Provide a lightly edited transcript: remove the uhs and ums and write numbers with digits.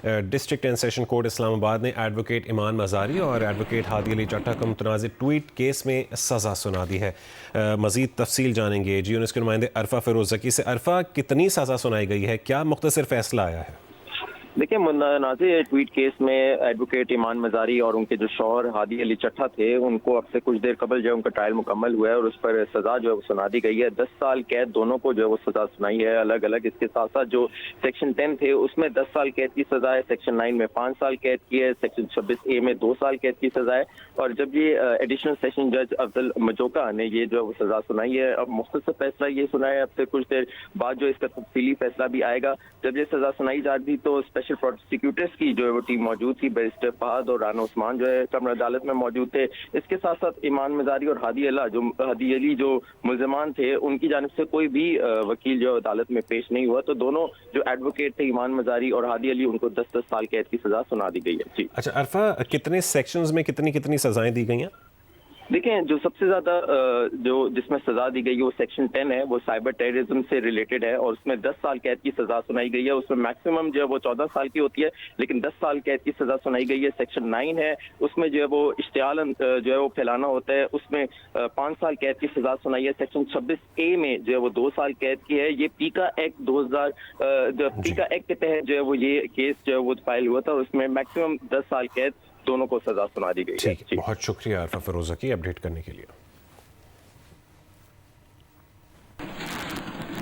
District and session court Islamabad ने advocate ईमान मज़ारी और advocate Hadi Ali चट्टा को मुतनाज़ ट्वीट केस में सज़ा सुना दी है। मज़ीद तफसील जानेंगे GNews के नुमाइंदे अरफा फ़िरोज़ ज़की से। अरफा, कितनी सज़ा सुनाई गई है, क्या मुख्तसर फैसला आया है? देखिए, मुतनाज़े ट्वीट केस में एडवोकेट ईमान मज़ारी और उनके जो शौहर हादी अली चट्टा थे, उनको अब से कुछ देर कबल जो है उनका ट्रायल मुकम्मल हुआ है और उस पर सज़ा जो है वो सुना दी गई है। 10 साल कैद दोनों को जो है वो सज़ा सुनाई है अलग अलग। इसके साथ साथ जो सेक्शन 10 थे उसमें 10 साल कैद की सज़ा है, सेक्शन 9 में 5 साल कैद की है, सेक्शन 26A में 2 साल कैद की सज़ा है। और जब ये एडिशनल सेशन जज अफजल मजोका ने ये जो है वो सज़ा सुनाई है, अब मुख्तसर फैसला ये सुना है, अब से कुछ देर बाद जो इसका तफसीली फैसला भी आएगा। जब ये सज़ा सुनाई जा रही थी तो स्पेशल प्रोसिक्यूटर्स की जो है वो टीम मौजूद थी। बैरिस्टर फहद और राना उस्मान जो है कमर अदालत में मौजूद थे। इसके साथ साथ ईमान मज़ारी और हादी अली जो मुल्ज़मान थे, उनकी जानिब से कोई भी वकील जो अदालत में पेश नहीं हुआ। तो दोनों जो एडवोकेट थे ईमान मज़ारी और हादी अली, उनको 10-10 साल कैद की सजा सुना दी गई है। जी अच्छा अरफा, कितने सेक्शंस में कितनी कितनी सजाएं दी गई हैं? देखें, जो सबसे ज्यादा जो जिसमें सजा दी गई है वो सेक्शन 10 है, वो साइबर टेररिज्म से रिलेटेड है और उसमें 10 साल कैद की सजा सुनाई गई है। उसमें मैक्सिमम जो है वो 14 साल की होती है, लेकिन 10 साल कैद की सजा सुनाई गई है। सेक्शन 9 है, उसमें जो है वो इश्तियाल जो है वो फैलाना होता है, उसमें 5 साल कैद की सजा सुनाई है। सेक्शन 26A में जो है वो 2 साल कैद की है। ये पीका एक्ट 2000 पीका एक्ट के तहत जो है वो ये केस जो है वो फाइल हुआ था और उसमें मैक्सिमम 10 साल कैद दोनों को सजा सुना दी गई है। ठीक, बहुत शुक्रिया अरफा फ़िरोज़ ज़की अपडेट करने के लिए।